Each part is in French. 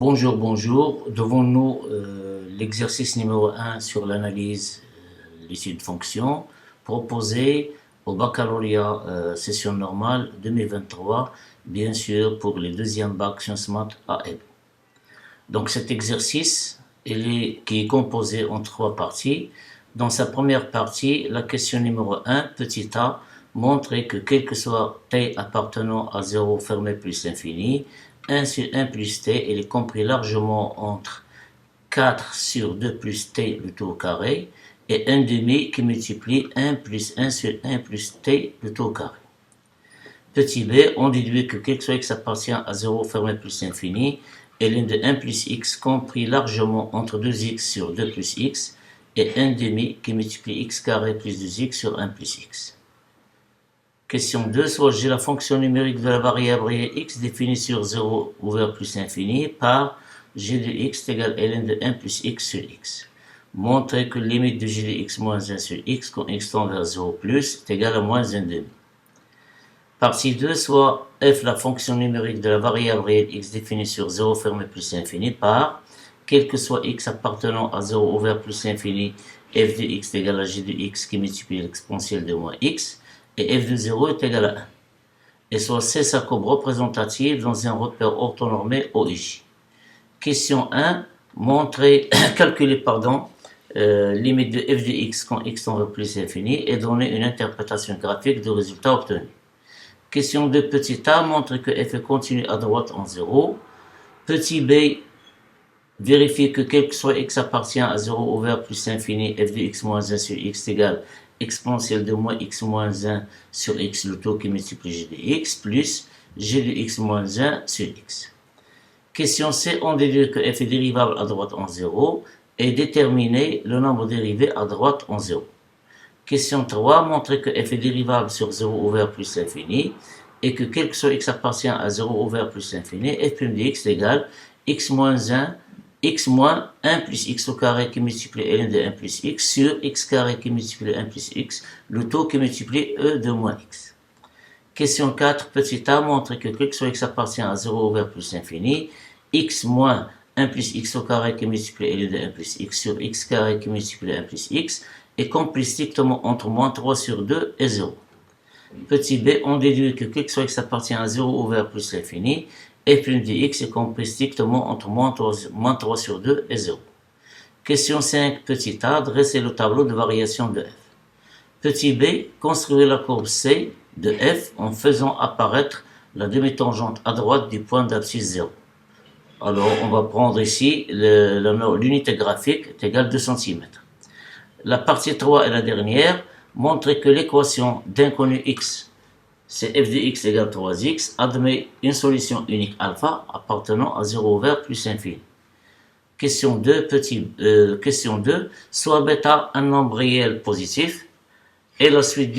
Bonjour, bonjour. Devant nous, l'exercice numéro 1 sur l'analyse l'issue de fonction proposé au baccalauréat session normale 2023, bien sûr pour les deuxièmes bacs sciences maths AM. Donc cet exercice, qui est composé en trois parties. Dans sa première partie, la question numéro 1, petit a, montrer que quel que soit t appartenant à 0 fermé plus infini, 1 sur 1 plus t, il est compris largement entre 4 sur 2 plus t le tout au carré et 1 demi qui multiplie 1 plus 1 sur 1 plus t le tout au carré. Petit b, on déduit que quel que soit x appartient à 0 fermé plus infini, et ln de 1 plus x compris largement entre 2x sur 2 plus x et 1 demi qui multiplie x carré plus 2x sur 1 plus x. Question 2, soit j'ai la fonction numérique de la variable réelle x définie sur 0 ouvert plus infini par g de x égale ln de 1 plus x sur x. Montrer que limite de g de x moins 1 sur x quand x tend vers 0 plus est égale à moins 1 demi. Partie 2, soit f la fonction numérique de la variable réelle x définie sur 0 fermé plus infini par quel que soit x appartenant à 0 ouvert plus infini, f de x est égal à g de x qui multiplie l'exponentielle de moins x, et f de 0 est égal à 1. Et soit C sa courbe représentative dans un repère orthonormé OIJ. Question 1, calculer limite de f de x quand x tend vers plus infini et donner une interprétation graphique du résultat obtenu. Question 2, petit a, montrer que f est continu à droite en 0. Petit b, vérifier que quel que soit x appartient à 0 ouvert plus infini, f de x moins 1 sur x égale exponentielle de moins x moins 1 sur x, le taux qui multiplie g de x, plus g de x moins 1 sur x. Question C, on déduit que f est dérivable à droite en 0 et déterminer le nombre dérivé à droite en 0. Question 3, montrer que f est dérivable sur 0 ouvert plus infini et que quel que soit x appartient à 0 ouvert plus infini, f' de x égale x moins 1 x moins 1 plus x au carré qui multiplie ln de 1 plus x sur x carré qui multiplie 1 plus x, le taux qui multiplie e de moins x. Question 4, petit a, montre que quel que soit x appartient à 0 ouvert plus infini, x moins 1 plus x au carré qui multiplie ln de 1 plus x sur x carré qui multiplie 1 plus x est compris strictement entre moins 3 sur 2 et 0. Petit b, on déduit que quel que soit x appartient à 0 ouvert plus l'infini, f' de x est compris strictement entre moins 3 sur 2 et 0. Question 5, petit a, dresser le tableau de variation de f. Petit b, construire la courbe C de f en faisant apparaître la demi-tangente à droite du point d'abscisse 0. Alors, on va prendre ici l'unité graphique est égale 2 cm. La partie 3 est la dernière, montrer que l'équation d'inconnu x, c'est f de x égale 3x, admet une solution unique alpha appartenant à 0 ouvert plus infini. Question 2, question 2, soit bêta un nombre réel positif, et la suite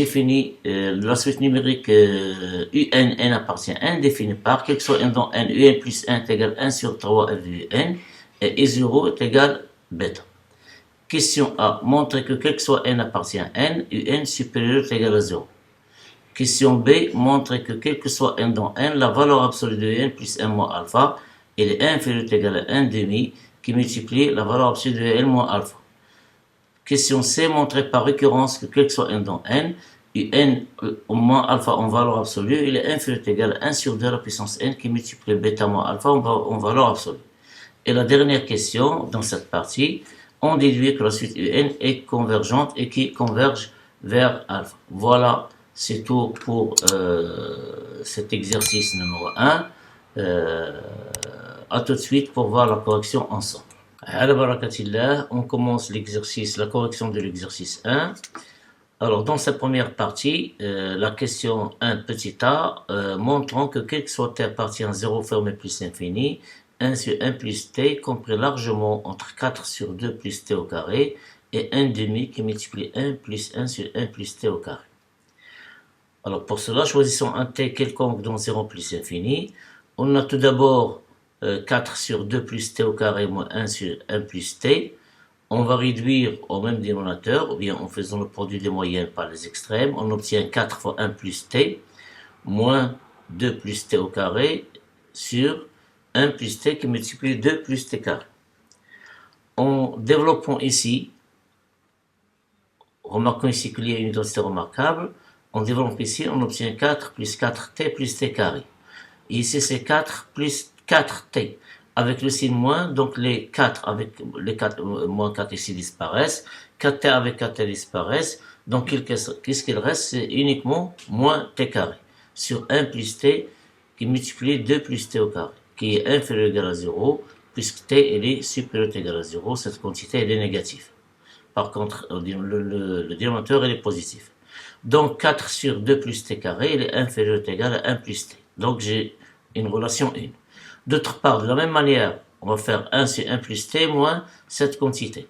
numérique un n appartient à n définie par quel que soit n dans n, un plus 1 est égal à 1 sur 3 f de un, et i0 est égal bêta. Question A, montrer que quel que soit n appartient à n, un supérieur est égal à 0. Question B, montrer que quel que soit n dans n, la valeur absolue de n plus 1 moins alpha, elle est inférieure égal à 1 demi, qui multiplie la valeur absolue de n moins alpha. Question C, montrer par récurrence que quel que soit n dans n, un moins alpha en valeur absolue, il est inférieur égal à 1 sur 2 à la puissance n, qui multiplie bêta moins alpha en valeur absolue. Et la dernière question, dans cette partie, on déduit que la suite un est convergente et qui converge vers alpha. Voilà. C'est tout pour cet exercice numéro 1. A tout de suite pour voir la correction ensemble. Ala barakatillah, on commence la correction de l'exercice 1. Alors, dans cette première partie, la question 1 petit a, montrant que quel que soit t appartient à 0 fermé plus infini, 1 sur 1 plus t compris largement entre 4 sur 2 plus t au carré et 1 demi qui multiplie 1 plus 1 sur 1 plus t au carré. Alors pour cela, choisissons un t quelconque dans 0 plus infini. On a tout d'abord 4 sur 2 plus t au carré moins 1 sur 1 plus t. On va réduire au même dénominateur, ou bien en faisant le produit des moyennes par les extrêmes. On obtient 4 fois 1 plus t, moins 2 plus t au carré sur 1 plus t qui multiplie 2 plus t carré. En développant ici, remarquons ici qu'il y a une identité remarquable. En développant ici, on obtient 4 plus 4t plus t carré. Et ici, c'est 4 plus 4t. Avec le signe moins, donc les 4 avec les 4, moins 4 ici disparaissent. 4t avec 4t disparaissent. Donc, qu'est-ce qu'il reste? C'est uniquement moins t carré. Sur 1 plus t qui multiplie 2 plus t au carré, qui est inférieur ou égal à 0, puisque t elle est supérieur ou égal à 0, cette quantité elle est négative. Par contre, le dénominateur elle est positif. Donc 4 sur 2 plus t carré, il est inférieur ou égal à 1 plus t. Donc j'ai une relation 1. D'autre part, de la même manière, on va faire 1 sur 1 plus t moins cette quantité.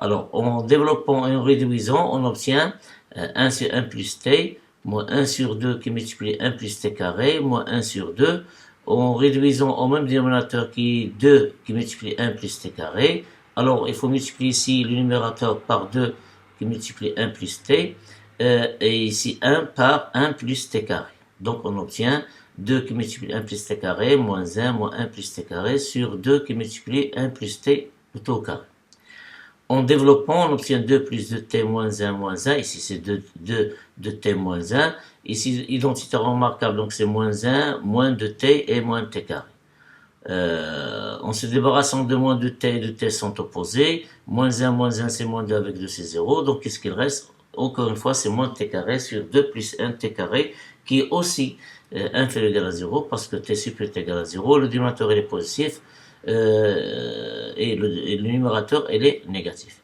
Alors, en développant et en réduisant, on obtient 1 sur 1 plus t, moins 1 sur 2 qui multiplie 1 plus t carré, moins 1 sur 2. En réduisant au même dénominateur qui est 2 qui multiplie 1 plus t carré, alors il faut multiplier ici le numérateur par 2 qui multiplie 1 plus t, et ici 1 par 1 plus t carré. Donc on obtient 2 qui multiplie 1 plus t carré, moins 1, moins 1 plus t carré, sur 2 qui multiplie 1 plus t tout au carré. En développant, on obtient 2 plus 2t moins 1 moins 1. Ici, c'est 2t moins 1. Ici, identité remarquable, donc c'est moins 1, moins 2t et moins t carré. En se débarrassant de moins 2t et de t sont opposés. Moins 1, c'est moins 2 avec 2, c'est 0. Donc, qu'est-ce qu'il reste? Encore une fois, c'est moins t carré sur 2 plus 1 t carré, qui est aussi inférieur ou égal à 0, parce que t supérieur est égal à 0. Le dénominateur est positif. Et le numérateur elle est négatif.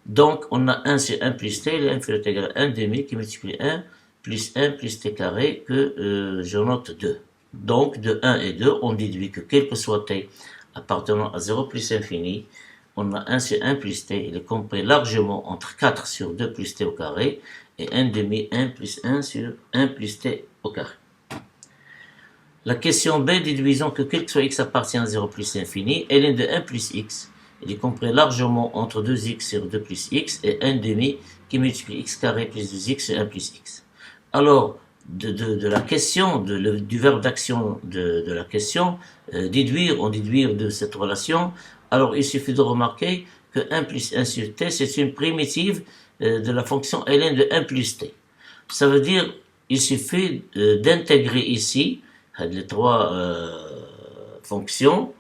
Donc on a 1 sur 1 plus t, il est inférieur ou égal à 1 demi qui multiplie 1 plus t carré que je note 2. Donc de 1 et 2, on déduit que quel que soit t appartenant à 0 plus infini, on a 1 sur 1 plus t, il est compris largement entre 4 sur 2 plus t au carré et 1 demi 1 plus 1 sur 1 plus t au carré. La question B, déduisons que quel que soit x appartient à 0 plus infini, ln de 1 plus x, il est compris largement entre 2x sur 2 plus x et 1 demi qui multiplie x carré plus 2x sur 1 plus x. Alors, de la question, du verbe d'action de la question, déduire de cette relation, alors il suffit de remarquer que 1 plus 1 sur t, c'est une primitive de la fonction ln de 1 plus t. Ça veut dire, il suffit d'intégrer ici les trois fonctions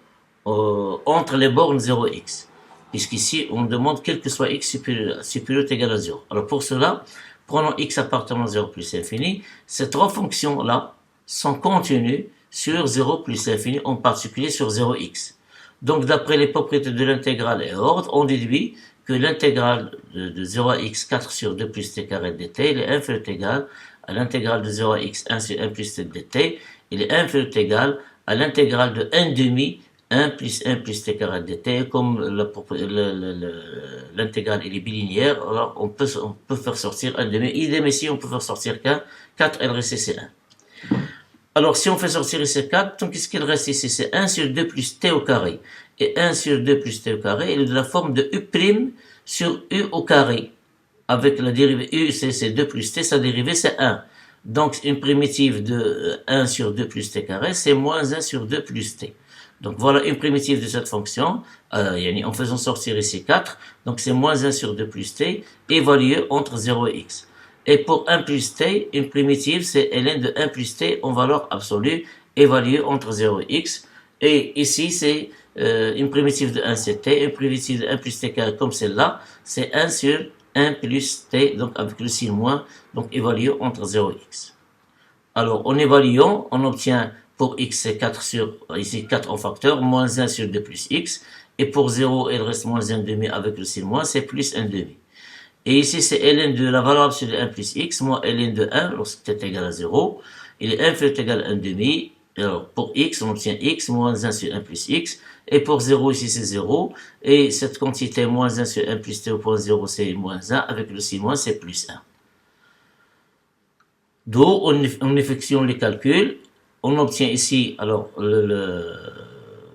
entre les bornes 0x. Puisqu'ici, on demande quel que soit x supérieur ou égal à 0. Alors pour cela, prenons x appartenant à 0 plus infini. Ces trois fonctions-là sont contenues sur 0 plus infini, en particulier sur 0x. Donc d'après les propriétés de l'intégrale et ordre, on déduit que l'intégrale de 0 à x 4 sur 2 plus t carré dt, il est inférieur ou égal à l'intégrale de 0 à x 1 sur 1 plus t dt, il est inférieur ou égal à l'intégrale de 1 demi 1 plus t carré dt. Comme l'intégrale est bilinéaire, alors on peut faire sortir 1 demi. Idem ici, on peut faire sortir 4 L resté c'est 1. Alors si on fait sortir ici 4, donc qu'est-ce qu'il reste ici? C'est 1 sur 2 plus t au carré. Et 1 sur 2 plus t au carré, il est de la forme de u' sur u au carré. Avec la dérivée u, c'est 2 plus t, sa dérivée c'est 1. Donc une primitive de 1 sur 2 plus t carré, c'est moins 1 sur 2 plus t. Donc voilà une primitive de cette fonction, en faisant sortir ici 4, donc c'est moins 1 sur 2 plus t, évalué entre 0 et x. Et pour 1 plus t, une primitive c'est ln de 1 plus t en valeur absolue, évaluée entre 0 et x. Et ici c'est une primitive de 1 c'est t, une primitive de 1 plus t carré comme celle-là, c'est 1 sur 1 plus t, donc avec le signe moins, donc évalué entre 0 et x. Alors en évaluant, on obtient pour x c'est 4 sur, ici 4 en facteur, moins 1 sur 2 plus x, et pour 0 il reste moins 1 demi avec le signe moins, c'est plus 1 demi. Et ici c'est ln de la valeur absolue de 1 plus x, moins ln de 1 lorsque t est égal à 0, il est inférieur ou égal à 1 demi. Alors pour x, on obtient x moins 1 sur 1 plus x, et pour 0 ici c'est 0, et cette quantité moins 1 sur 1 plus t au point 0 c'est moins 1, avec le signe moins c'est plus 1. D'où on effectue les calculs, on obtient ici, alors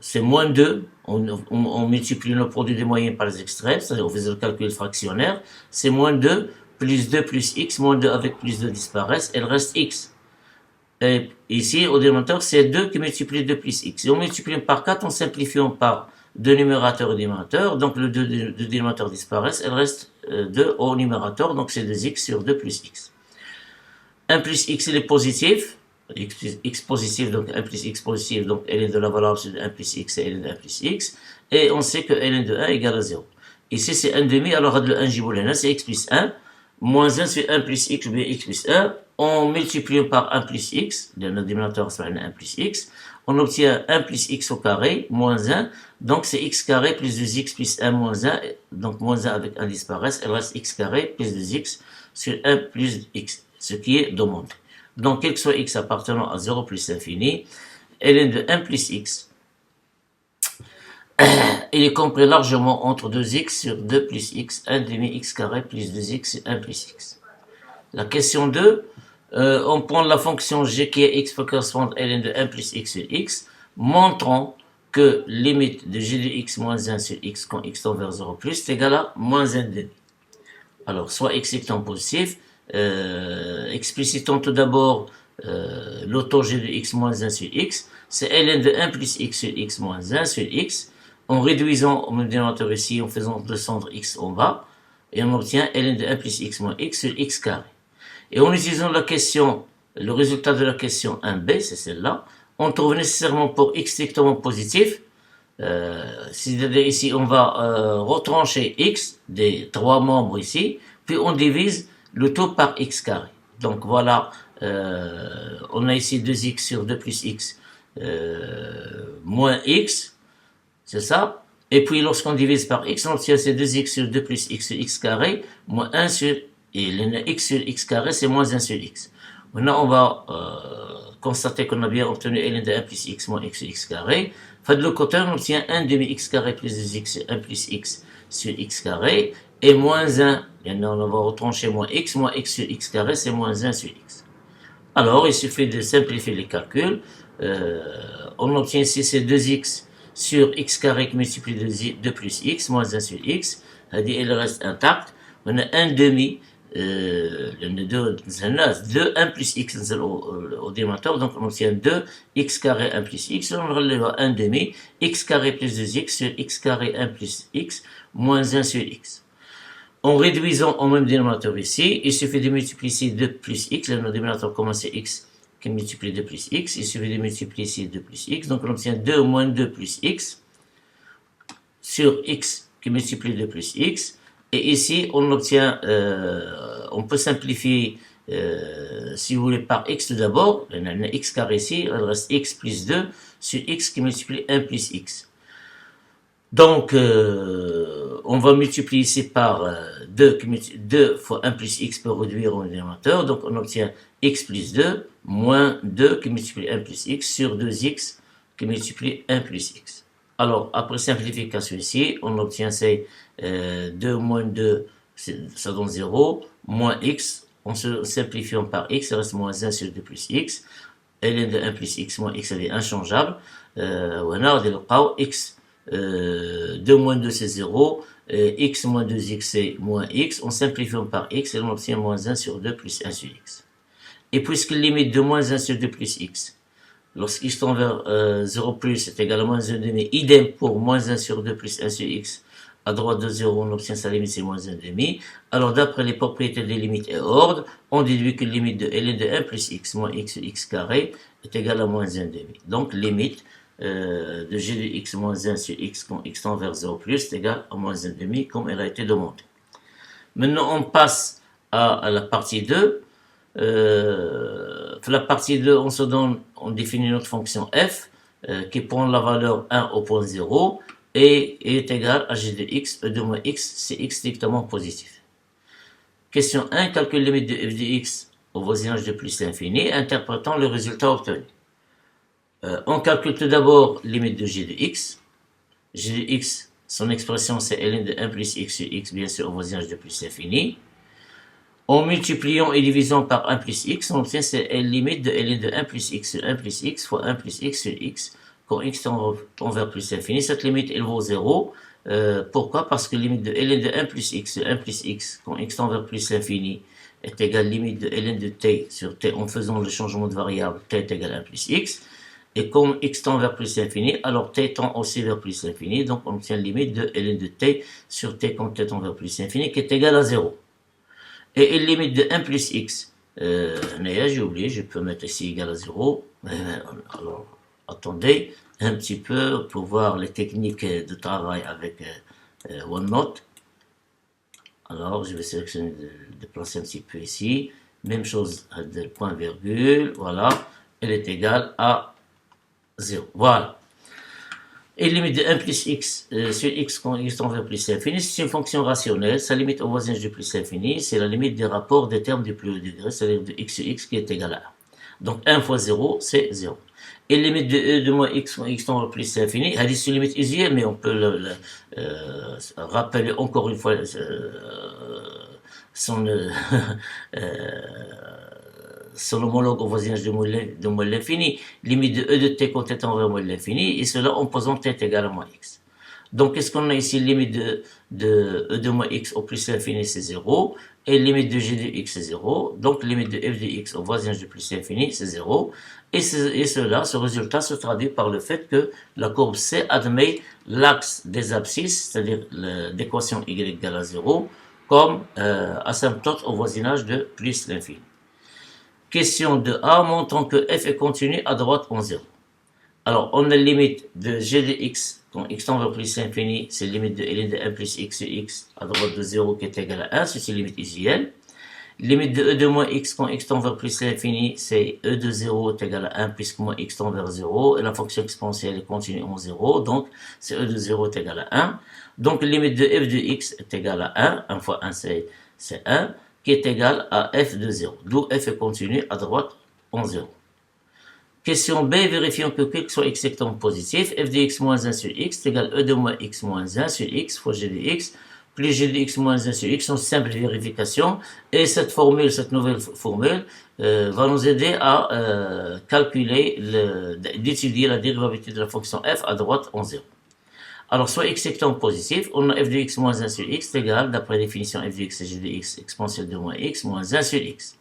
c'est moins 2, on multiplie le produit des moyens par les extrêmes, c'est-à-dire on faisait le calcul fractionnaire, c'est moins 2 plus x, moins 2 avec plus 2 disparaissent, il reste x. Et ici, au dénominateur, c'est 2 qui multiplie 2 plus x. Si on multiplie par 4, on simplifie par 2 numérateurs au dénominateur, donc le 2 du dénominateur disparaît, il reste 2 au numérateur, donc c'est 2x sur 2 plus x. 1 plus x, il est positif, x positif, donc 1 plus x positif, donc ln de la valeur absolue de 1 plus x, c'est ln de 1 plus x, et on sait que ln de 1 égale à 0. Ici, c'est 1 demi, alors le 1 jiboulena, c'est x plus 1, moins 1 sur 1 plus x, ou bien x plus 1, on multiplie par 1 plus x, le dénominateur c'est 1 plus x, on obtient 1 plus x au carré, moins 1, donc c'est x carré plus 2x plus 1 moins 1, donc moins 1 avec 1 disparaît, il reste x carré plus 2x sur 1 plus x, ce qui est demandé. Donc, quel que soit x appartenant à 0 plus l'infini, ln de 1 plus x, il est compris largement entre 2x sur 2 plus x, 1 demi x carré plus 2x sur 1 plus x. La question 2, on prend la fonction g qui est x peut correspondre à ln de 1 plus x sur x, montrant que limite de g de x moins 1 sur x quand x tend vers 0 plus est égal à moins 1 demi. Alors, soit x étant positif, explicitons tout d'abord l'auto g de x moins 1 sur x, c'est ln de 1 plus x sur x moins 1 sur x, en réduisant au même dénominateur ici, en faisant descendre x en bas, et on obtient ln de 1 plus x moins x sur x carré. Et en utilisant la question, le résultat de la question 1b, c'est celle-là, on trouve nécessairement pour x strictement positif, c'est-à-dire ici on va retrancher x des 3 membres ici, puis on divise le tout par x carré. Donc voilà, on a ici 2x sur 2 plus x moins x, c'est ça. Et puis lorsqu'on divise par x, on obtient c'est 2x sur 2 plus x sur x carré, moins 1 sur, et le x sur x carré, c'est moins 1 sur x. Maintenant, on va constater qu'on a bien obtenu ln de 1 plus x moins x sur x carré. Fait de l'autre côté, on obtient 1 demi x carré plus 2x sur 1 plus x sur x carré, et moins 1, maintenant on va retrancher moins x sur x carré, c'est moins 1 sur x. Alors, il suffit de simplifier les calculs. On obtient ici c'est 2x sur x carré qui multiplie 2 plus x, moins 1 sur x, c'est-à-dire il reste intact. On a 1 demi, 1 plus x au dénominateur, donc on obtient 2 x carré 1 plus x, on relève à 1 demi, x carré plus 2x sur x carré 1 plus x, moins 1 sur x. En réduisant au même dénominateur ici, il suffit de multiplier ici 2 plus x, le dénominateur commence à x qui multiplie 2 plus x, il suffit de multiplier ici 2 plus x, donc on obtient 2 moins 2 plus x sur x qui multiplie 2 plus x, et ici on obtient, on peut simplifier, si vous voulez, par x tout d'abord, on a x carré ici, il reste x plus 2 sur x qui multiplie 1 plus x. Donc, on va multiplier ici par 2 fois 1 plus x pour réduire au dénominateur. Donc, on obtient x plus 2 moins 2 qui multiplie 1 plus x sur 2x qui multiplie 1 plus x. Alors, après simplification ici, on obtient c'est 2 moins 2, ça donne 0, moins x, en se simplifiant par x, ça reste moins 1 sur 2 plus x. ln de 1 plus x moins x, elle est inchangeable. On a x 2 moins 2 c'est 0, x moins 2x c'est moins x, on simplifie par x et on obtient moins 1 sur 2 plus 1 sur x. Et puisque la limite de moins 1 sur 2 plus x, lorsqu'x tend vers 0 plus, c'est égal à moins 1 demi, idem pour moins 1 sur 2 plus 1 sur x, à droite de 0, on obtient sa limite, c'est moins 1 demi. Alors d'après les propriétés des limites et ordres, on déduit que la limite de ln de 1 plus x moins x sur x carré est égal à moins 1 demi. Donc limite de g de x moins 1 sur x quand x tend vers 0 plus est égal à moins 1 demi comme elle a été demandée. Maintenant on passe à la partie 2. La partie 2, on définit notre fonction f qui prend la valeur 1 au point 0 et est égale à g de x, e de moins x, c'est x strictement positif. Question 1, calcule limite de f de x au voisinage de plus l'infini, interprétant le résultat obtenu. On calcule tout d'abord limite de g de x. G de x, son expression c'est ln de 1 plus x sur x, bien sûr au voisinage de plus l'infini. En multipliant et divisant par 1 plus x, on obtient c'est limite de ln de 1 plus x sur 1 plus x fois 1 plus x sur x quand x tend vers plus l'infini. Cette limite elle vaut 0 Pourquoi? Parce que limite de ln de 1 plus x, quand x tend vers plus l'infini, est égal limite de ln de t sur t en faisant le changement de variable t est égal à 1 plus x. Et comme x tend vers plus l'infini, alors t tend aussi vers plus l'infini. Donc on obtient limite de ln de t sur t quand t tend vers plus l'infini qui est égal à 0. Et une limite de 1 plus x, j'ai oublié, je peux mettre ici égal à 0. Alors attendez un petit peu pour voir les techniques de travail avec OneNote. Alors, je vais sélectionner, déplacer un petit peu ici. Même chose, de point virgule, voilà. Elle est égale à 0. Voilà. Et limite de 1 plus x sur x quand x tend vers plus l'infini, c'est une fonction rationnelle. Sa limite au voisinage du plus l'infini, c'est la limite des rapports des termes du plus haut degré, c'est-à-dire de x sur x qui est égal à 1. Donc 1 fois 0, c'est 0. Et limite de e de moins x quand x tend vers plus l'infini, c'est une limite usuelle, mais on peut rappeler encore une fois son son homologue au voisinage de moins l'infini, limite de e de t quand t tend vers moins l'infini, et cela en posant t est égal à moins x. Donc, qu'est-ce qu'on a ici? Limite de e de moins x au plus l'infini, c'est 0, et limite de g de x, c'est 0, donc limite de f de x au voisinage de plus l'infini, c'est 0, et ce résultat se traduit par le fait que la courbe C admet l'axe des abscisses, c'est-à-dire l'équation y égale à 0, comme asymptote au voisinage de plus l'infini. Question de A, montrant que f est continu à droite en 0. Alors, on a limite de g de x, quand x tend vers plus l'infini, c'est limite de ln de 1 plus x sur x à droite de 0 qui est égal à 1, c'est une limite usuelle. Limite de e de moins x quand x tend vers plus l'infini, c'est e de 0 est égal à 1 puisque moins x tend vers 0, et la fonction exponentielle est continue en 0, donc c'est e de 0 est égal à 1. Donc, limite de f de x est égal à 1, 1 fois 1 c'est 1, qui est égal à f de 0, d'où f est continu à droite en 0. Question B, vérifions que quel que soit x étant positif, f de x moins 1 sur x est égal à e de moins x moins 1 sur x fois g de x, plus g de x moins 1 sur x, sont simple vérification, et cette nouvelle formule, va nous aider à d'étudier la dérivabilité de la fonction f à droite en 0. Alors, soit x étant positif, on a f de x moins 1 sur x est égal, d'après la définition f de x et g de x exponentielle de moins x moins 1 sur x.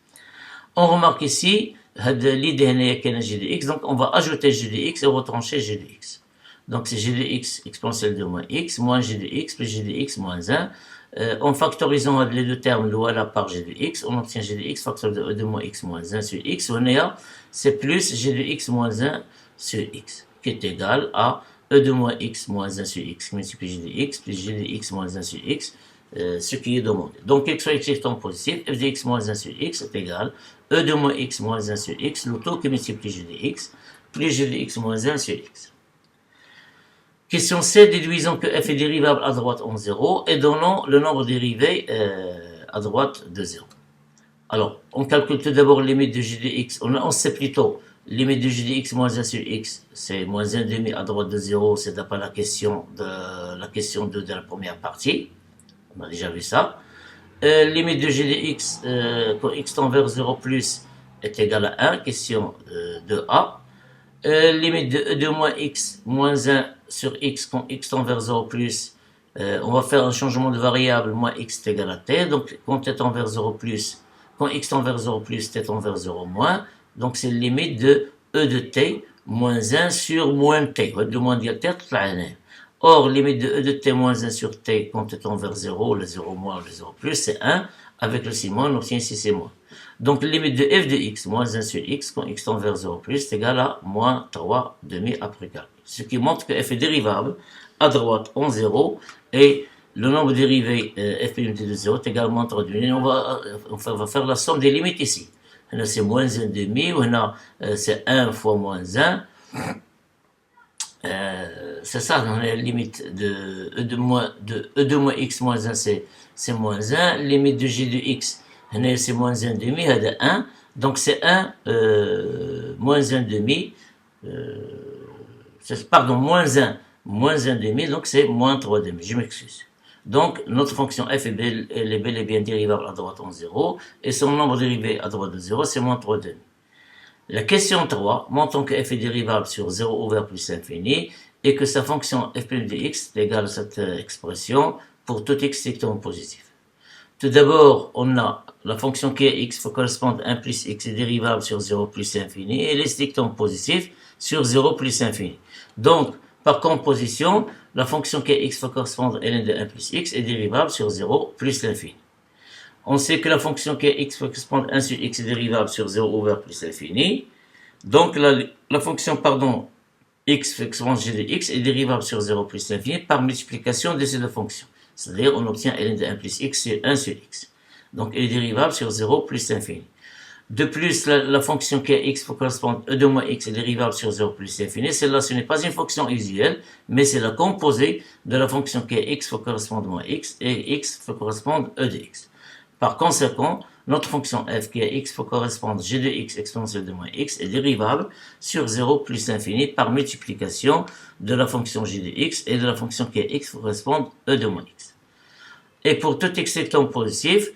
On remarque ici, l'idée est qu'il y a g de x, donc on va ajouter g de x et retrancher g de x. Donc c'est g de x exponentielle de moins x, moins g de x plus g de x moins 1. En factorisant les deux termes, l'o à la part g de x, on obtient g de x facteur de e de moins x moins 1 sur x. On est à, c'est plus g de x moins 1 sur x, qui est égal à e de moins x moins 1 sur x multiplié g de x plus g de x moins 1 sur x, ce qui est demandé. Donc, quel que soit x étant positif, f de x moins 1 sur x est égal e de moins x moins 1 sur x, le taux qui multiplie g de x, plus g de x moins 1 sur x. Question C, déduisons que f est dérivable à droite en 0 et donnons le nombre dérivé à droite de 0. Alors, on calcule tout d'abord la limite de g de x, on sait plutôt limite de g de x moins 1 sur x, c'est moins 1,5 à droite de 0, c'est d'après la question 2 de la première partie. On a déjà vu ça. Limite de g de x quand x tend vers 0 plus est égal à 1, question de A. Limite de e de moins x moins 1 sur x quand x tend vers 0 plus, on va faire un changement de variable, moins x est égal à t, donc quand t tend vers 0 plus, quand x tend vers 0 plus, t tend vers 0 moins, donc c'est la limite de e de t moins 1 sur moins t. Le moins de t, or, limite de e de t moins 1 sur t quand t tend vers 0, le 0 moins, le 0 plus, c'est 1. Avec le signe moins, on obtient ici c'est moins. Donc, la limite de f de x moins 1 sur x quand x tend vers 0 plus est égal à moins 3 demi après calcul. Ce qui montre que f est dérivable à droite en 0 et le nombre dérivé f limité de 0 est égal à moins 3 demi. On va faire la somme des limites ici. C'est moins 1 demi, c'est 1 fois moins 1. C'est ça, on a la limite de e de moins x moins 1, c'est moins 1. Limite de g de x, c'est moins 1 demi, c'est 1. Donc c'est 1 moins 1 demi, pardon, moins 1 demi, donc c'est moins 3 demi, je m'excuse. Donc notre fonction f est bel et bien dérivable à droite en 0, et son nombre dérivé à droite de 0, c'est moins 3 demi. La question 3, montrons que f est dérivable sur 0 ouvert plus l'infini, et que sa fonction f' de x est égale à cette expression pour tout x strictement positif. Tout d'abord, on a la fonction qui est x faut correspondre à 1 plus x est dérivable sur 0 plus l'infini et elle est strictement positive sur 0 plus l'infini. Donc, par composition, la fonction qui est x faut correspondre à ln de 1 plus x est dérivable sur 0 plus l'infini. On sait que la fonction qui est x faut correspondre à 1 sur x est dérivable sur 0 over plus l'infini. Donc, la fonction, x faut correspondre à g de x est dérivable sur 0 plus l'infini par multiplication de ces deux fonctions. C'est-à-dire, on obtient ln de 1 plus x sur 1 sur x. Donc, elle est dérivable sur 0 plus l'infini. De plus, la fonction qui est x faut correspondre à e de moins x est dérivable sur 0 plus l'infini. Celle-là, ce n'est pas une fonction usuelle, mais c'est la composée de la fonction qui est x faut correspondre à moins x et x faut correspondre à e de x. Par conséquent, notre fonction f qui est x faut correspondre à g de x exponentielle de moins x est dérivable sur 0 plus l'infini par multiplication de la fonction g de x et de la fonction qui est x faut correspondre à e de moins x. Et pour tout x strictement positif,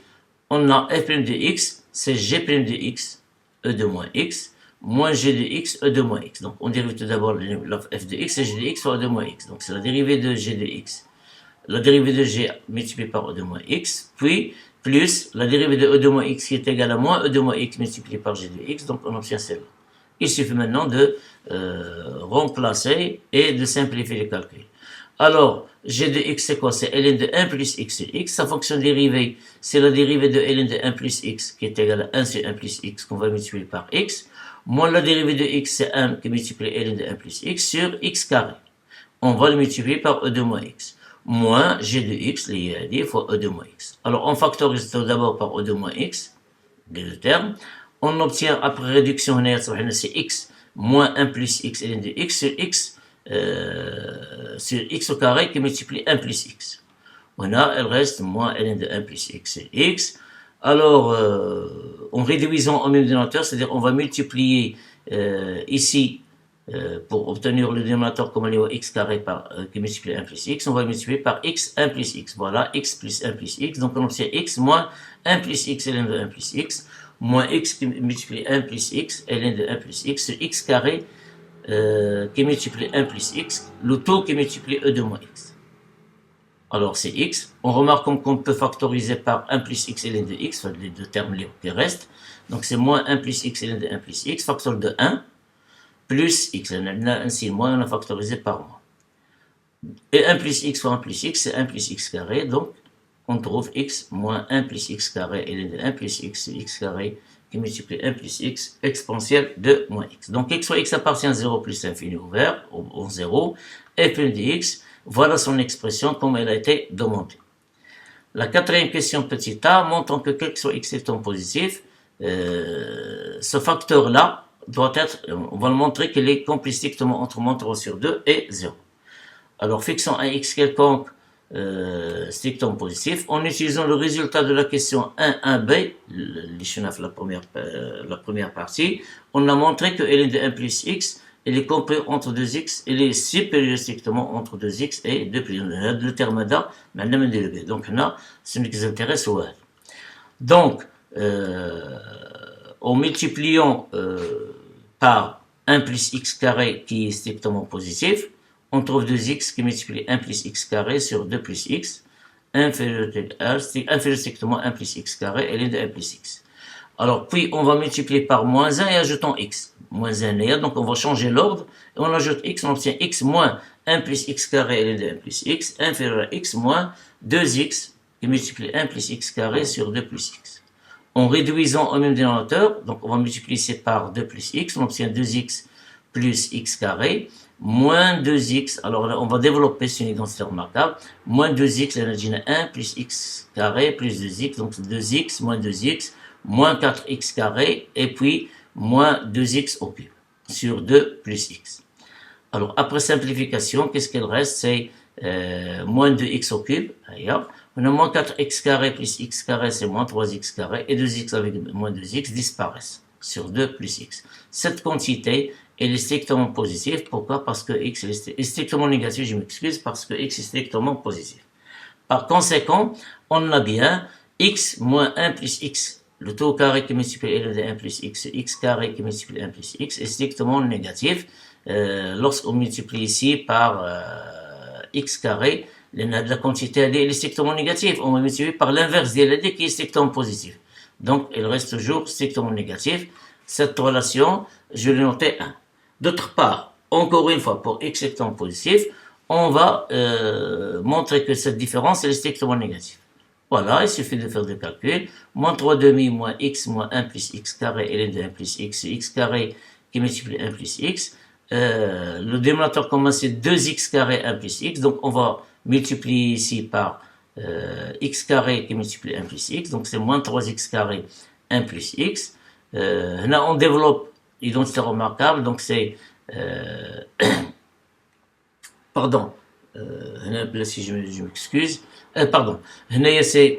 on a f' de x, c'est g' de x, e de moins x, moins g de x, e de moins x. Donc on dérive tout d'abord la f de x, c'est g de x fois e de moins x. Donc c'est la dérivée de g de x. La dérivée de g multipliée par e de moins x, puis plus la dérivée de e de moins x qui est égale à moins e de moins x multiplié par g de x, donc on obtient celle-là. Il suffit maintenant de remplacer et de simplifier les calculs. Alors, g de x c'est quoi? C'est ln de 1 plus x sur x. Sa fonction dérivée, c'est la dérivée de ln de 1 plus x qui est égale à 1 sur 1 plus x qu'on va multiplier par x. Moins la dérivée de x, c'est 1 qui multiplie ln de 1 plus x sur x carré. On va le multiplier par e de moins x. Moins g de x lié à d fois e de moins x. Alors, on factorise tout d'abord par e de moins x, les deux termes. On obtient, après réduction, c'est x moins 1 plus x ln de x sur x au carré qui multiplie 1 plus x. Voilà, elle reste moins ln de 1 plus x sur x. Alors, en réduisant au même dénominateur, c'est-à-dire on va multiplier ici, pour obtenir le dénominateur comme on est au x carré par, qui multiplie 1 plus x, on va multiplier par x 1 plus x. Voilà, x plus 1 plus x. Donc on obtient x moins 1 plus x ln de 1 plus x, moins x qui multiplie 1 plus x ln de 1 plus x sur x carré qui multiplie 1 plus x, le tout qui multiplie e de moins x. Alors c'est x. On remarque qu'on peut factoriser par 1 plus x ln de x, les deux termes libres qui restent. Donc c'est moins 1 plus x ln de 1 plus x, facteur de 1, plus x. Ainsi, moins on a factorisé par moins. Et 1 plus x fois 1 plus x, c'est 1 plus x carré. Donc on trouve x moins 1 plus x carré ln de 1 plus x, c'est x carré qui multiplie 1 plus x exponentielle de moins x. Donc x fois x appartient à 0 plus l'infini ouvert, au 0, f' de x, voilà son expression comme elle a été demandée. La quatrième question petit a, montrant que quel que soit x étant positif, ce facteur-là doit être, on va le montrer qu'il est compris strictement entre moins 3 sur 2 et 0. Alors fixons un x quelconque strictement positif, en utilisant le résultat de la question 1b, la première partie, on a montré que ln de 1 plus x, il est compris entre 2x, il est supérieur strictement entre 2x et 2 plus. Le terme là, maintenant délégué. Donc là, ce qui nous intéresse, ouais. Donc, en multipliant par 1 plus x carré qui est strictement positif, on trouve 2x qui multiplie 1 plus x carré sur 2 plus x, inférieur strictement 1 plus x carré, et ln de 1 plus x. Alors, puis on va multiplier par moins 1 et ajoutons x. Moins 1 est, donc on va changer l'ordre, et on ajoute x, on obtient x moins 1 plus x carré, et ln de 1 plus x, inférieur à x moins 2x qui multiplie 1 plus x carré sur 2 plus x. En réduisant au même dénominateur, donc on va multiplier par 2 plus x, on obtient 2x plus x carré, moins 2x, alors là, on va développer, c'est une identité remarquable, moins 2x, là, on a 1 plus x carré plus 2x, donc 2x, moins 4x carré, et puis moins 2x au cube, sur 2 plus x. Alors, après simplification, qu'est-ce qu'il reste? C'est moins 2x au cube, ailleurs. On a moins 4x carré plus x carré, c'est moins 3x carré, et 2x avec moins 2x disparaissent, sur 2 plus x. Cette quantité, elle est strictement positive. Pourquoi? Parce que x est strictement négatif, je m'excuse, parce que x est strictement positif. Par conséquent, on a bien x moins 1 plus x, le tout carré qui multiplie ln de 1 plus x, x carré qui multiplie 1 plus x, est strictement négatif. lorsqu'on multiplie ici par x carré, la quantité elle est strictement négative. On va multiplier par l'inverse d'elle qui est strictement positive. Donc, il reste toujours strictement négatif. Cette relation, je l'ai notée 1. D'autre part, encore une fois, pour x strictement positif, on va montrer que cette différence est strictement négative. Voilà, il suffit de faire des calculs. Moins 3 demi moins x moins 1 plus x carré et de 1 plus x, x carré qui multiplie 1 plus x. Le dénominateur commun c'est 2x carré 1 plus x, donc on va multiplier ici par x carré qui multiplie 1 plus x, donc c'est moins 3x carré 1 plus x. Là on développe l'identité remarquable, donc c'est pardon, là si je m'excuse, pardon,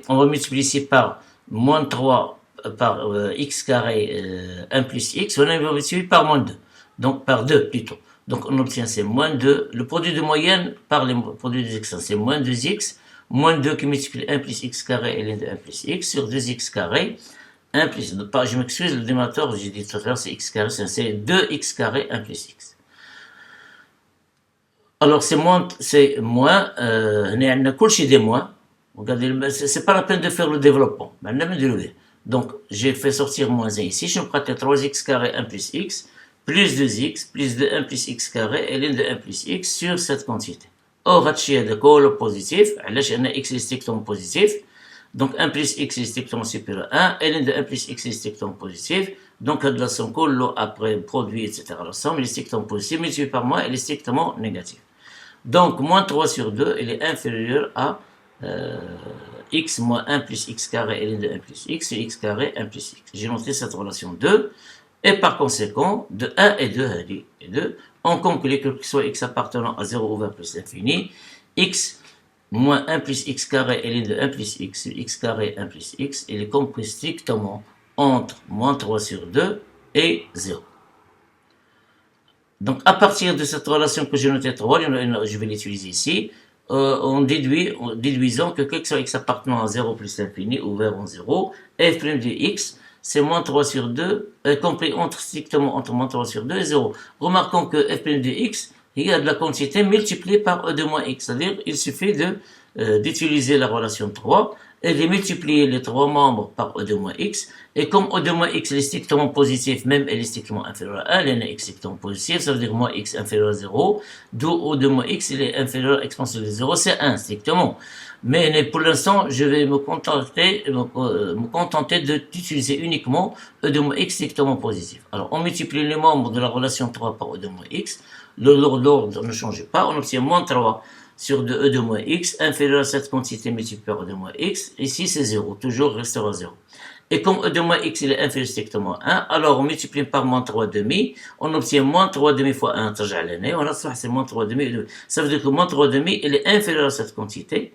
on va multiplier ici par moins 3 par x carré 1 plus x, on va multiplier par moins 2, donc par 2 plutôt. Donc on obtient c'est moins 2, le produit de moyenne par les produits des extensions, c'est moins 2x, moins 2 qui multiplie 1 plus x carré et de 1 plus x sur 2x carré, 1 plus, je m'excuse, le dénominateur, j'ai dit tout à l'heure, c'est x carré, c'est 2x carré 1 plus x. Alors c'est moins, des moins. Regardez, c'est pas la peine de faire le développement. Donc j'ai fait sortir moins 1 ici, je me prête 3x carré 1 plus x, plus 2x, plus de 1 plus x carré, et de 1 plus x sur cette quantité. Or, هادشي هذا كله positif, علاش ان x est strictement positif, donc 1 plus x est strictement supérieur à 1, et de 1 plus x est strictement positif, donc la somme كله après produit, etc. La somme est strictement positive, multiplié par moins, elle est strictement négative. Donc, moins 3 sur 2, il est inférieur à x moins 1 plus x carré, et de 1 plus x, et x carré 1 plus x. J'ai noté cette relation 2, et par conséquent, de 1 et 2, on conclut que soit x appartenant à 0 ouvert plus l'infini, x moins 1 plus x carré et de 1 plus x, x carré 1 plus x, il est compris strictement entre moins 3 sur 2 et 0. Donc, à partir de cette relation que j'ai notée 3, je vais l'utiliser ici, en déduisant que quel que soit x appartenant à 0 plus l'infini, ouvert en 0, f' de x, c'est moins 3 sur 2, compris strictement entre moins 3 sur 2 et 0. Remarquons que f' de x, il y a de la quantité multipliée par e de moins x, c'est-à-dire il suffit d'utiliser la relation 3 et de multiplier les trois membres par e de moins x, et comme e de moins x est strictement positif, même elle est strictement inférieure à 1, elle est x strictement positif, ça veut dire moins x inférieur à 0, d'où e de moins x il est inférieur à exponentielle de 0, c'est 1 strictement. Mais pour l'instant, je vais me contenter d'utiliser uniquement e de moins x strictement positif. Alors, on multiplie les membres de la relation 3 par e de moins x. L'ordre ne change pas. On obtient moins 3 sur 2 e de moins x, inférieur à cette quantité multipliée par e de moins x. Ici, c'est 0. Toujours restera 0. Et comme e de moins x il est inférieur strictement à 1, alors on multiplie par moins 3 demi, on obtient moins 3 demi fois 1, on a c'est moins 3 demi. Ça veut dire que moins 3 demi, il est inférieur à cette quantité.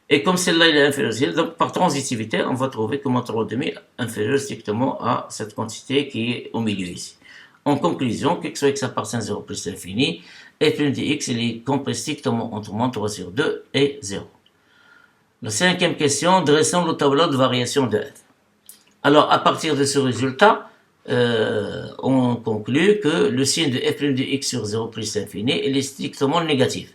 Et comme celle-là, il est inférieur, donc par transitivité, on va trouver que moins 3 demi est inférieur strictement à cette quantité qui est au milieu ici. En conclusion, quelque soit x appartient à 0 plus l'infini, f' de x, il est compris strictement entre moins 3 sur 2 et 0. La cinquième question, dressons le tableau de variation de f. Alors, à partir de ce résultat, on conclut que le signe de f' de x sur 0 plus l'infini, il est strictement négatif.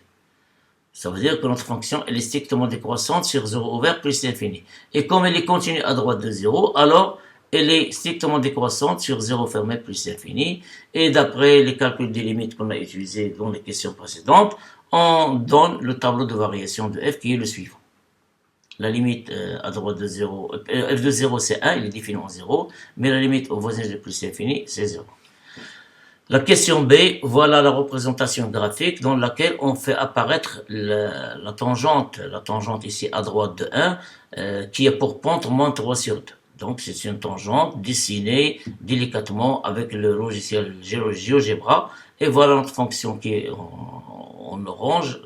Ça veut dire que notre fonction elle est strictement décroissante sur 0 ouvert plus l'infini. Et comme elle est continue à droite de 0, alors elle est strictement décroissante sur 0 fermé plus l'infini. Et d'après les calculs des limites qu'on a utilisés dans les questions précédentes, on donne le tableau de variation de f qui est le suivant. La limite à droite de 0, f de 0 c'est 1, il est défini en 0, mais la limite au voisinage de plus l'infini c'est 0. La question B, voilà la représentation graphique dans laquelle on fait apparaître la tangente ici à droite de 1, qui est pour pente moins 3 sur 2. Donc c'est une tangente dessinée délicatement avec le logiciel GeoGebra. Et voilà notre fonction qui est en orange,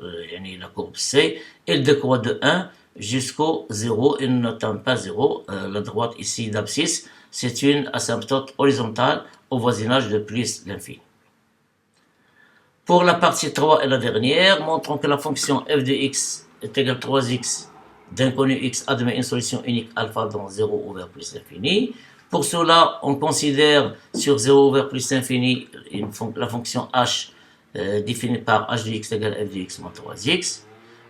la courbe C, elle décroît de 1 jusqu'au 0, elle n'atteint pas 0. La droite ici d'abscisse, c'est une asymptote horizontale au voisinage de plus l'infini. Pour la partie 3 et la dernière, montrons que la fonction f de x est égale à 3x d'inconnu x admet une solution unique alpha dans 0 ouvert plus l'infini. Pour cela, on considère sur 0 ouvert plus l'infini la fonction h défini par h de x égale f de x moins 3x.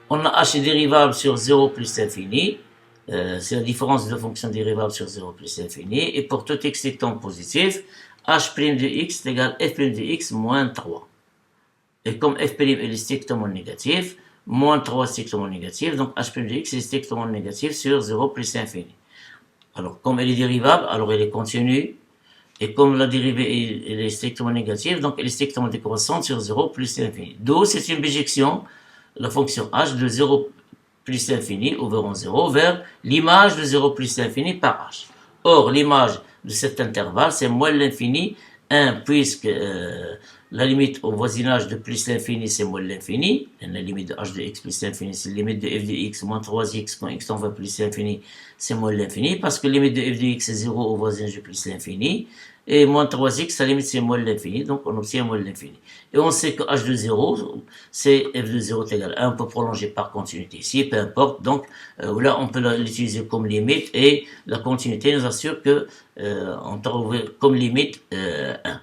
On a h est dérivable sur 0 plus l'infini. C'est la différence de fonction dérivable sur 0 plus l'infini. Et pour tout x étant positif, h' de x est égal à f' de x moins 3. Et comme f' est strictement négatif, moins 3 strictement négatif, donc h' de x est strictement négatif sur 0 plus l'infini. Alors, comme elle est dérivable, alors elle est continue. Et comme la dérivée elle est strictement négative, donc elle est strictement décroissante sur 0 plus l'infini. D'où c'est une bijection, la fonction h de 0 plus l'infini, ouvrant 0, vers l'image de 0 plus l'infini par h. Or, l'image de cet intervalle, c'est moins l'infini 1, puisque la limite au voisinage de plus l'infini, c'est moins l'infini. La limite de h de x plus l'infini, c'est la limite de f de x moins 3x quand x tend vers plus l'infini, c'est moins l'infini, parce que la limite de f de x est 0 au voisinage de plus l'infini. Et moins 3x, la limite c'est moins l'infini, donc on obtient moins l'infini. Et on sait que h de 0, c'est f de 0 est égal à 1, on peut prolonger par continuité ici, peu importe. Donc là, on peut l'utiliser comme limite, et la continuité nous assure que on trouve comme limite 1.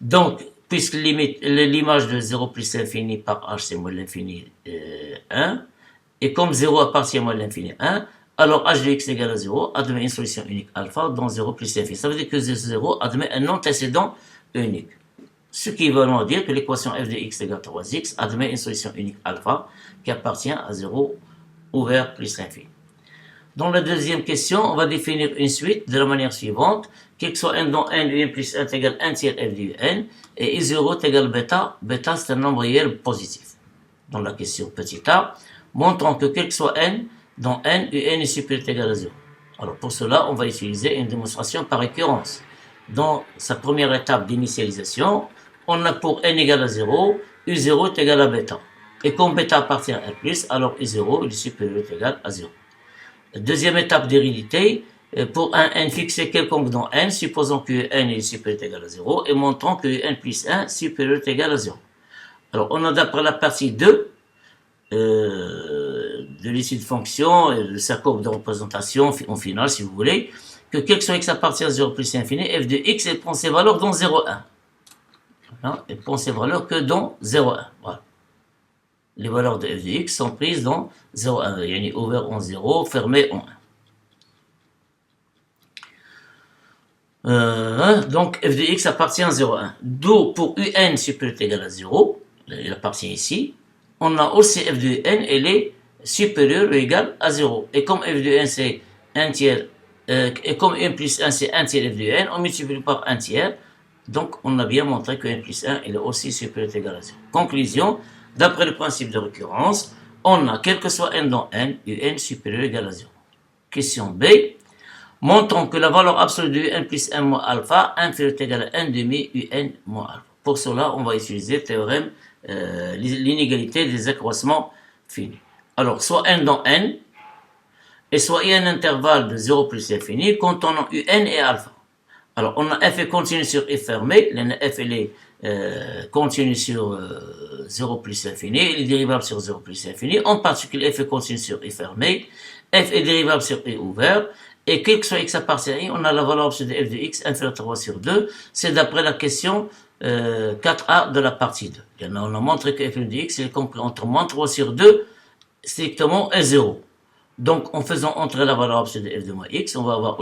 Donc, puisque l'image de 0 plus l'infini par h, c'est moins l'infini 1, et comme 0 appartient à moins l'infini 1, alors h de x égale à 0 admet une solution unique alpha dont 0 plus l'infini. Ça veut dire que 0 admet un antécédent unique. Ce qui veut dire que l'équation f de x égale à 3x admet une solution unique alpha qui appartient à 0 ouvert plus l'infini. Dans la deuxième question, on va définir une suite de la manière suivante. Quel que soit n dont n, un plus 1 est égal à 1 tiers f de un, et i0 est égal à bêta. Bêta, c'est un nombre réel positif. Dans la question petit a, montrons que quel que soit n, dont n, un est supérieur ou égal à 0. Alors pour cela, on va utiliser une démonstration par récurrence. Dans sa première étape d'initialisation, on a pour n égale à 0, u0 est égal à bêta. Et comme bêta appartient à r+, alors u0 est supérieur ou égal à 0. Deuxième étape d'hérédité, pour un n fixé quelconque dans n, supposons que n est supérieur ou égal à 0, et montrons que n plus 1 est supérieur ou égal à 0. Alors on a d'après la partie 2, de l'issue de fonction, de sa courbe de représentation en finale, si vous voulez, que quel que soit x appartient à 0 plus l'infini, f de x, elle prend ses valeurs dans 0,1. Voilà, elle prend ses valeurs que dans 0,1. Voilà. Les valeurs de f de x sont prises dans 0,1. Il y a ouvert en 0, fermé en 1. Donc f de x appartient à 0,1. D'où pour un supérieur ou égal à 0, il appartient ici, on a aussi f de n, elle est supérieure ou égale à 0. Et comme f de n c'est 1 tiers, et comme n plus 1 c'est 1 tiers f de n, on multiplie par 1 tiers. Donc on a bien montré que n plus 1 il est aussi supérieur ou égal à 0. Conclusion, d'après le principe de récurrence, on a quel que soit n dans n, un supérieur ou égal à 0. Question B. Montrons que la valeur absolue de un plus 1 moins alpha inférieure ou égale à 1 demi un moins alpha. Pour cela, on va utiliser le théorème l'inégalité des accroissements finis. Alors, soit n dans n, et soit il y a un intervalle de 0 plus l'infini contenant un et alpha. Alors, on a f est continu sur f fermé, f elle est continu sur 0 plus l'infini, il est dérivable sur 0 plus l'infini, en particulier f est continu sur f fermé, f est dérivable sur e ouvert, et quel que soit x appartient à i, on a la valeur absolue de f de x inférieure à 3 sur 2, c'est d'après la question 4a de la partie 2. Et on a montré que f de x est compris entre moins 3 sur 2 strictement et 0. Donc en faisant entrer la valeur absolue de f de moins x, on va avoir,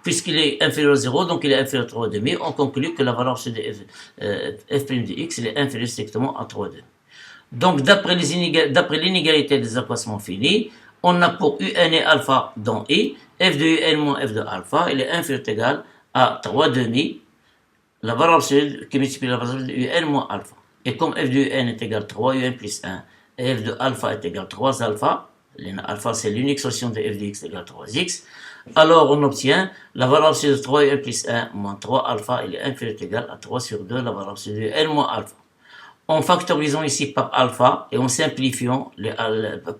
puisqu'il est inférieur à 0, donc il est inférieur à 3,5, on conclut que la valeur absolue de f' de x il est inférieur strictement à 3,5. Donc d'après l'inégalité des accroissements finis, on a pour un et alpha dans i, f de un moins f de alpha, il est inférieur ou égal à 3,5, la valeur absolue qui multiplie la valeur absolue de un moins alpha. Et comme f de n est égal à 3, un plus 1, et f de alpha est égal à 3 alpha, alpha c'est l'unique solution de f de x égale à 3x, alors on obtient la valeur absolue de 3 1 plus 1 moins 3 alpha, il est inférieur ou égal à 3 sur 2, la valeur absolue de n moins alpha. En factorisant ici par alpha et en simplifiant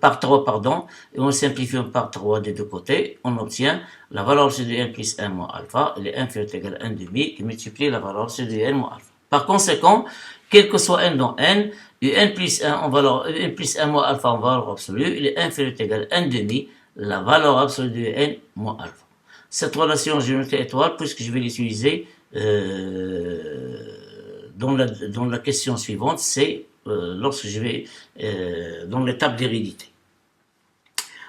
par 3 pardon, et en simplifiant par 3 des deux côtés, on obtient la valeur absolue de n plus 1 moins alpha, elle est inférieure ou égale à 1 demi, qui multiplie la valeur absolue de n moins alpha. Par conséquent, quel que soit n dans n, un plus 1 en valeur, n plus 1 moins alpha en valeur absolue, il est inférieur ou égal à 1 demi, la valeur absolue de n moins alpha. Cette relation, j'ai noté étoile puisque je vais l'utiliser dans la question suivante, c'est lorsque je vais dans l'étape d'hérédité.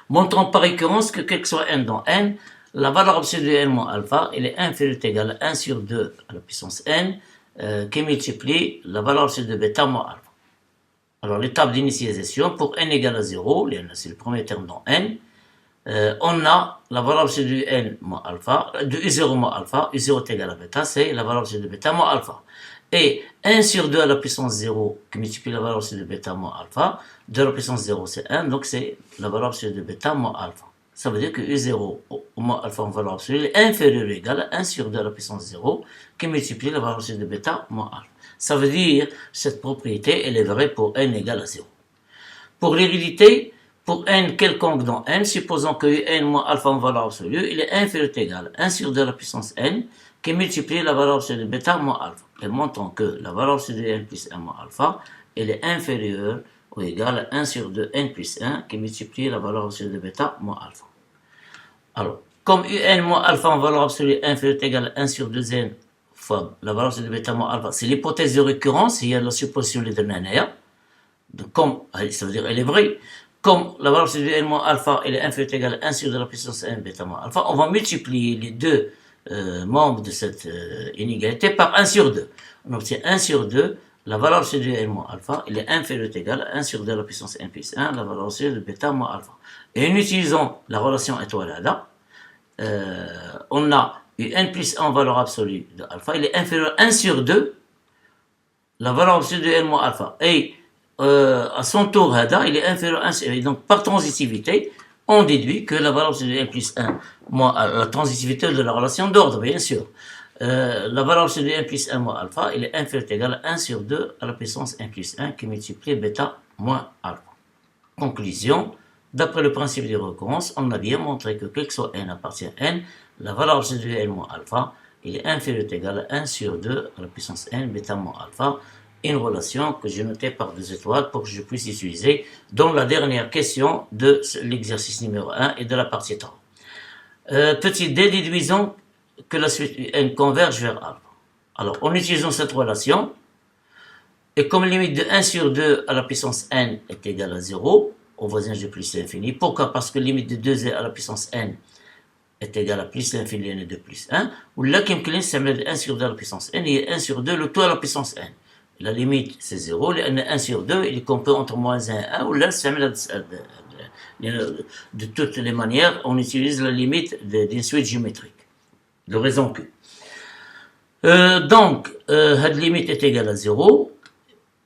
Montrons par récurrence que quel que soit n dans n, la valeur absolue de n moins alpha, elle est inférieure ou égale à 1 sur 2 à la puissance n, qui multiplie la valeur absolue de bêta moins alpha. Alors, l'étape d'initialisation, pour n égale à 0, c'est le premier terme dans n, on a la valeur absolue de n moins alpha, de u0 moins alpha, u0 est égal à bêta, c'est la valeur absolue de bêta moins alpha. Et 1 sur 2 à la puissance 0 qui multiplie la valeur absolue de bêta moins alpha, 2 à la puissance 0 c'est 1, donc c'est la valeur absolue de bêta moins alpha. Ça veut dire que u0 moins alpha en valeur absolue est inférieur ou égal à 1 sur 2 à la puissance 0 qui multiplie la valeur absolue de bêta moins alpha. Ça veut dire que cette propriété elle est vraie pour n égale à 0. Pour l'hérédité, pour n quelconque dans n, supposons que n moins alpha en valeur absolue, il est inférieur ou égal à 1 sur 2 à la puissance n qui multiplie la valeur absolue de bêta moins alpha. Et montrons que la valeur absolue de n plus 1 moins alpha, elle est inférieure ou égale à 1 sur 2 n plus 1 qui multiplie la valeur absolue de bêta moins alpha. Alors, comme un moins alpha en valeur absolue inférieure ou égale à 1 sur 2n fois la valeur absolue de bêta moins alpha, c'est l'hypothèse de récurrence, il y a la supposition linéaire. Donc, comme, ça veut dire elle est vraie, comme la valeur absolue de n moins alpha elle est inférieure ou égale à 1 sur 2 la puissance n bêta moins alpha, on va multiplier les deux membres de cette inégalité par 1 sur 2. On obtient 1 sur 2, la valeur absolue de n moins alpha, elle est inférieure ou égale à 1 sur 2 la puissance n plus 1, la valeur absolue de bêta moins alpha. Et en utilisant la relation étoile-Ada, on a n plus 1 en valeur absolue de alpha, il est inférieur à 1 sur 2, la valeur absolue de n moins alpha. Et à son tour, Ada, il est inférieur à 1 sur 2. Donc, par transitivité, on déduit que la valeur absolue de n plus 1, moins la transitivité de la relation d'ordre, bien sûr. La valeur absolue de n plus 1 moins alpha, il est inférieur ou égal à 1 sur 2 à la puissance n plus 1 qui multiplie bêta moins alpha. Conclusion, d'après le principe de récurrence, on a bien montré que quel que soit n appartient à n, la valeur absolue de n moins alpha, il est inférieur ou égal à 1 sur 2 à la puissance n bêta moins alpha, une relation que j'ai notée par 2 étoiles pour que je puisse utiliser dans la dernière question de l'exercice numéro 1 et de la partie 3. Petit d, déduisons que la suite n converge vers alpha. Alors, en utilisant cette relation, et comme limite de 1 sur 2 à la puissance n est égale à 0, au voisinage de plus l'infini. Pourquoi? Parce que limite de 2 à la puissance n est égale à plus l'infini n de plus 1, ou là qui me clé, c'est 1 sur 2 à la puissance n, et 1 sur 2, le tout à la puissance n. La limite, c'est 0, 1 sur 2, il est compris entre moins 1 et 1, ou là, c'est de toutes les manières, on utilise la limite d'une suite géométrique, de raison Q. Donc, cette limite est égale à 0,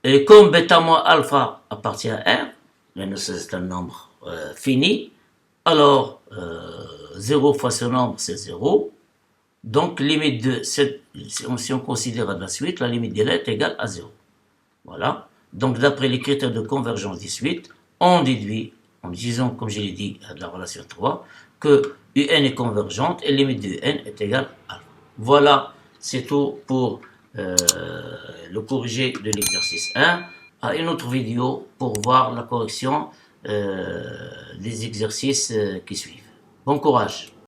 et comme bêta moins alpha appartient à R, c'est un nombre fini, alors 0 fois ce nombre, c'est 0, donc, limite de cette, si on considère la suite, la limite de L est égale à 0. Voilà. Donc, d'après les critères de convergence des suites, on déduit, en utilisant, comme je l'ai dit, la relation 3, que UN est convergente et limite de UN est égale à 1. Voilà, c'est tout pour le corrigé de l'exercice 1. À une autre vidéo pour voir la correction des exercices qui suivent. Bon courage!